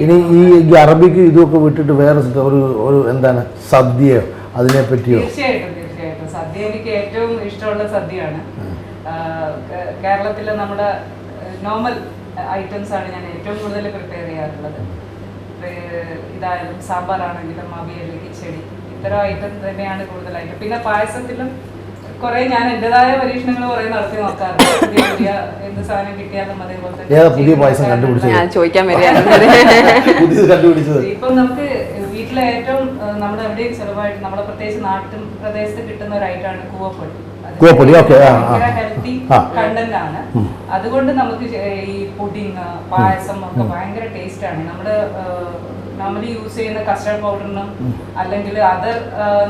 ഇനി ഈ അറബിക്ക് ഇതൊക്കെ വിട്ടിട്ട് വേറെ ഒരു എന്താണ് സദ്യയോ അതിനെ പറ്റിയോ? തീർച്ചയായിട്ടും സദ്യ എനിക്ക് ഏറ്റവും ഇഷ്ടമുള്ള സദ്യയാണ്. കേരളത്തിലെ നമ്മുടെ നോർമൽ ഐറ്റംസ് ആണ് ഞാൻ ഏറ്റവും കൂടുതൽ പ്രിപ്പയർ ചെയ്യാറുള്ളത്. ഇതായാലും സാമ്പാറാണെങ്കിലും അവിയൽ, കിച്ചടി, ഇത്തരം ഐറ്റം തന്നെയാണ് കൂടുതലായിട്ട്. പിന്നെ പായസത്തിലും കുറെ ഞാൻ എന്റേതായ പരീക്ഷണങ്ങൾ കുറെ നടത്തി നോക്കാറുണ്ട്. പുതിയ എന്ത് സാധനം കിട്ടിയാലും അതേപോലെ പുതിയ പായസം കണ്ടുപിടിച്ചത് ഇപ്പം നമുക്ക് വീട്ടിലെ ഏറ്റവും നമ്മുടെ എവിടെയും ചെലവായിട്ട് നമ്മുടെ പ്രത്യേകിച്ച് നാട്ടിൻ പ്രദേശത്ത് കിട്ടുന്ന ഒരു ഐറ്റമാണ് കൂവപ്പൊടി. ഹെൽത്തി കണ്ടന്റ് ആണ്. അതുകൊണ്ട് നമുക്ക് ഈ പുഡിങ്, പായസം ഒക്കെ ഭയങ്കര ടേസ്റ്റ് ആണ്. നമ്മള് നോർമലി യൂസ് ചെയ്യുന്ന കസ്റ്റർഡ് പൗഡറിനും അല്ലെങ്കിൽ അതർ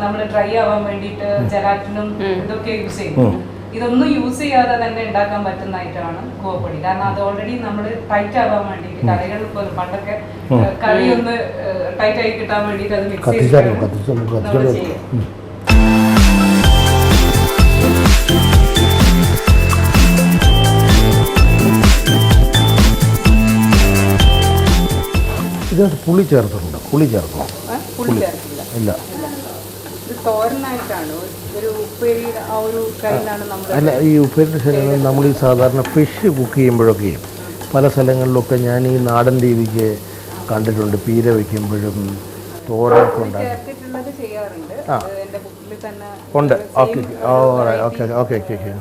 നമ്മൾ ഡ്രൈ ആവാൻ വേണ്ടിയിട്ട് ജലാറ്റിനും ഇതൊക്കെ യൂസ് ചെയ്യും. ഇതൊന്നും യൂസ് ചെയ്യാതെ തന്നെ ഉണ്ടാക്കാൻ പറ്റുന്ന ഐറ്റമാണ് കൂവപ്പൊടി. കാരണം അത് ഓൾറെഡി നമ്മൾ ടൈറ്റ് ആവാൻ വേണ്ടിയിട്ട് കറികൾ പോലും പണ്ടൊക്കെ കറി ഒന്ന് ടൈറ്റ് ആയി കിട്ടാൻ വേണ്ടിയിട്ട് അത് മിക്സ് ചെയ്യും. ഇതിനകത്ത് പുളി ചേർത്തിട്ടുണ്ട്. പുളി ചേർക്കണം? ഇല്ല. അല്ല, ഈ ഉപ്പേരിയുടെ ശരീരം നമ്മൾ ഈ സാധാരണ ഫിഷ് കുക്ക് ചെയ്യുമ്പോഴൊക്കെ പല സ്ഥലങ്ങളിലൊക്കെ ഞാൻ ഈ നാടൻ രീതിക്ക് കണ്ടിട്ടുണ്ട്. പീര വയ്ക്കുമ്പോഴും തോരൊക്കെ ഉണ്ടാകും. ഉണ്ട്. Okay okay okay okay okay.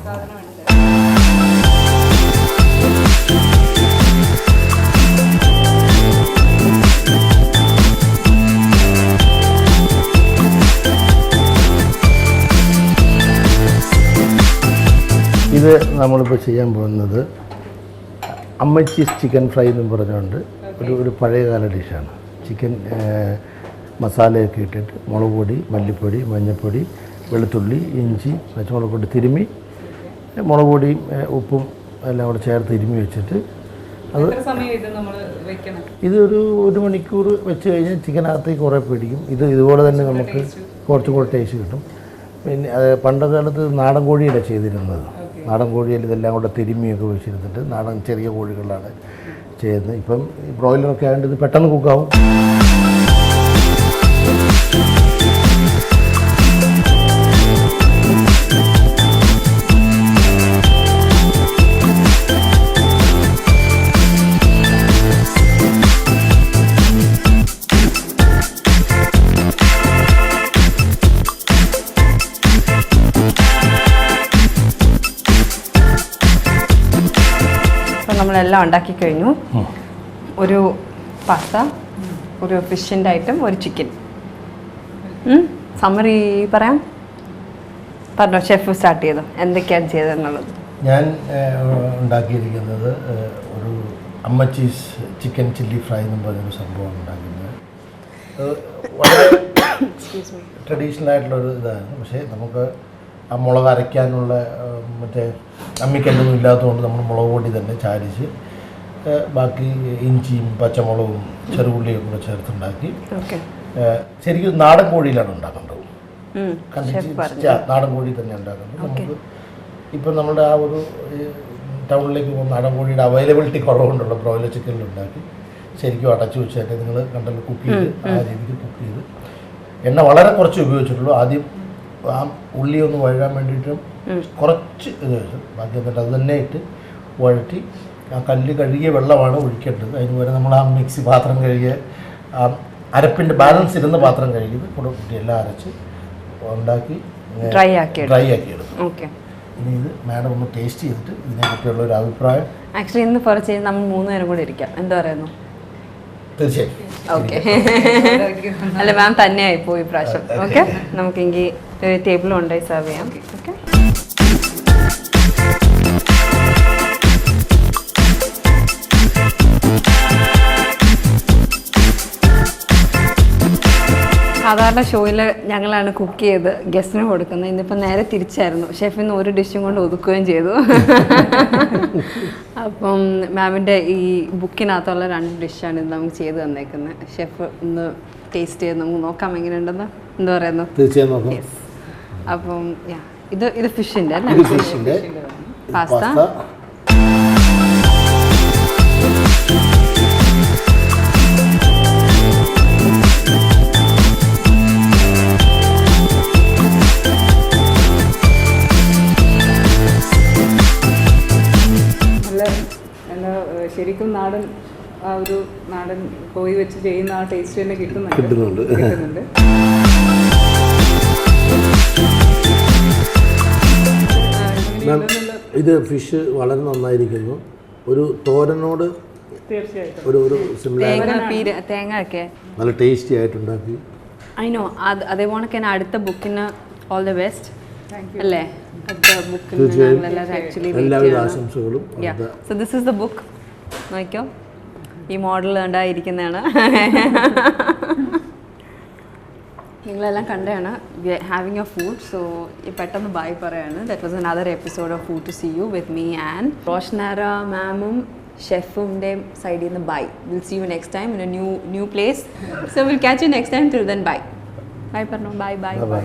ഇത് നമ്മളിപ്പോൾ ചെയ്യാൻ പോകുന്നത് അമ്മച്ചീസ് ചിക്കൻ ഫ്രൈ എന്നും പറഞ്ഞുകൊണ്ട് ഒരു പഴയകാല ഡിഷാണ്. ചിക്കൻ മസാലയൊക്കെ ഇട്ടിട്ട് മുളക് പൊടി, മല്ലിപ്പൊടി, മഞ്ഞൾപ്പൊടി, വെളുത്തുള്ളി, ഇഞ്ചി, പച്ചമുളക് കൊണ്ട് തിരുമ്മി മുളക് പൊടിയും ഉപ്പും എല്ലാം കൂടെ ചേർത്ത് തിരുമ്മി വെച്ചിട്ട് അത് ഇതൊരു 1 മണിക്കൂർ വെച്ച് കഴിഞ്ഞാൽ ചിക്കനകത്തേക്ക് കുറേ പിടിക്കും. ഇതുപോലെ തന്നെ നമുക്ക് കുറച്ചും കൂടെ ടേസ്റ്റ് കിട്ടും. പിന്നെ പണ്ടത്തെ കാലത്ത് നാടൻ കോഴിയല്ല ചെയ്തിരുന്നത്. നാടൻ കോഴിയിൽ ഇതെല്ലാം കൂടെ തിരുമ്മിയൊക്കെ വെച്ചിരുന്നിട്ട് നാടൻ ചെറിയ കോഴികളാണ് ചെയ്യുന്നത്. ഇപ്പം ബ്രോയിലറൊക്കെ ആയതുകൊണ്ട് ഇത് പെട്ടെന്ന് കുക്കാവും. നമ്മളെല്ലാം ഉണ്ടാക്കി കഴിഞ്ഞു. ഒരു പാസ്ത, ഒരു ഫിഷിൻ്റെ ഐറ്റം, ഒരു ചിക്കൻ. സമ്മറി പറയാം. പറഞ്ഞോ, ഷെഫ് സ്റ്റാർട്ട് ചെയ്തോ, എന്തൊക്കെയാണ് ചെയ്തതെന്നുള്ളത്. ഞാൻ ഉണ്ടാക്കിയിരിക്കുന്നത് ഒരു അമ്മച്ചീസ് ചിക്കൻ ചില്ലി ഫ്രൈ എന്നും പറഞ്ഞൊരു സംഭവമാണ് ഉണ്ടാക്കുന്നത്. വളരെ ട്രഡീഷണൽ ആയിട്ടുള്ളൊരു ഇതാണ്. പക്ഷേ നമുക്ക് ആ മുളക് അരയ്ക്കാനുള്ള മറ്റേ അമ്മിക്കല്ലൊന്നും ഇല്ലാത്തതുകൊണ്ട് നമ്മൾ മുളക് പൊടി തന്നെ ചാരിച്ച് ബാക്കി ഇഞ്ചിയും പച്ചമുളകും ചെറുപുള്ളിയും കൂടെ ചേർത്തുണ്ടാക്കി ശരിക്കും നാടൻ കോഴിയിലാണ് ഉണ്ടാക്കേണ്ടത്. നാടൻ കോഴി തന്നെ ഉണ്ടാക്കുന്നത്. നമുക്ക് ഇപ്പം നമ്മുടെ ആ ഒരു ടൗണിലേക്ക് പോകുന്ന നാടൻ കോഴിയുടെ അവൈലബിലിറ്റി കുറവുകൊണ്ടുള്ള ബ്രോയിലർ ചിക്കനിലുണ്ടാക്കി ശരിക്കും അടച്ചു വെച്ച് തന്നെ നിങ്ങൾ കണ്ടല്ലോ കുക്ക് ചെയ്ത് ആ രീതിക്ക് കുക്ക് ചെയ്ത് എണ്ണ വളരെ കുറച്ച് ഉപയോഗിച്ചിട്ടുള്ളൂ. ആദ്യം ആ ഉള്ളി ഒന്ന് വഴകാൻ വേണ്ടിയിട്ടും കുറച്ച് ഇത് വെച്ചു, ബാക്കി എന്നിട്ട് അത് തന്നെ ഇട്ട് വഴറ്റി ആ കല്ല് കഴുകിയ വെള്ളമാണ് ഒഴിക്കേണ്ടത്. അതിന് വരെ നമ്മൾ ആ മിക്സി പാത്രം കഴുകിയ ആ അരപ്പിൻ്റെ ബാലൻസ് ഇരുന്ന പാത്രം കഴുകി കൂടെ കുട്ടി എല്ലാം അരച്ച് ഉണ്ടാക്കി ഡ്രൈ ആക്കി എടുക്കും. ഇനി ഇത് മാഡം ഒന്ന് ടേസ്റ്റ് ചെയ്തിട്ട് ഇതിനെ പറ്റിയുള്ള ഒരു അഭിപ്രായം. ആക്ച്വലി ഇന്ന് കുറച്ച് നമ്മൾ 3 നേരം കൂടെ ഇരിക്കാം. എന്താ പറയുന്നു? തീർച്ചയായും. ഓക്കെ. അല്ല, മാം തന്നെയായി പോയി പ്രാവശ്യം. ഓക്കെ, നമുക്കെങ്കിൽ ടേബിളും ഉണ്ടായി സെർവ് ചെയ്യാം. ഓക്കെ. സാധാരണ ഷോയിൽ ഞങ്ങളാണ് കുക്ക് ചെയ്ത് ഗസ്റ്റിന് കൊടുക്കുന്നത്. ഇന്നിപ്പോൾ നേരെ തിരിച്ചായിരുന്നു. ഷെഫിന്ന് ഒരു ഡിഷും കൊണ്ട് ഒതുക്കുകയും ചെയ്തു. അപ്പം മാമിൻ്റെ ഈ ബുക്കിനകത്തുള്ള 2 ഡിഷാണ് ഇത് നമുക്ക് ചെയ്ത് തന്നേക്കുന്നത്. ഷെഫ് ഒന്ന് ടേസ്റ്റ് ചെയ്ത് നമുക്ക് നോക്കാം എങ്ങനെയുണ്ടെന്ന്. എന്താ പറയുന്നു? തീർച്ചയായും. അപ്പം ഇത് ഫിഷിൻ്റെ അല്ലേ? പാസ്ത. ശരിക്കും നാടൻ ആ ഒരു നാടൻ കോഴി വെച്ച് ചെയ്യുന്ന ആ ടേസ്റ്റ് തന്നെ കിട്ടുന്നുണ്ട്. കിട്ടുന്നുണ്ട്. ഇത് ഫിഷ് വളരെ നന്നായിരിക്കുന്നു. ഒരു തോരനോട് തീർച്ചയായിട്ടും ഒരു സിമിലാരിറ്റി, തേങ്ങ ഒക്കെ നല്ല ടേസ്റ്റി ആയിട്ടുണ്ടാക്കി. I know. അതേപോലെ തന്നെ അടുത്ത ബുക്കിന് ഓൾ ദ ബെസ്റ്റ് അല്ലേ? അടുത്ത ബുക്കിന് ഞങ്ങളെല്ലാവരും ആക്ച്വലി എല്ലാവിധ ആശംസകളും. So this is the book. നോക്കിയോ, ഈ മോഡൽ കണ്ടായിരിക്കുന്നതാണ്. നിങ്ങളെല്ലാം കണ്ടാണ് ഹാവിങ് എ ഫുഡ്. സോ പെട്ടെന്ന് ബൈ പറയാണ്. That was another episode of food to see you with me and Roshanara മാമും ഷെഫിൻ്റെയും സൈഡിൽ നിന്ന് bye. Will see you next time in a new place. So will catch you next time. Till then bye. Bye പറഞ്ഞു. Bye by.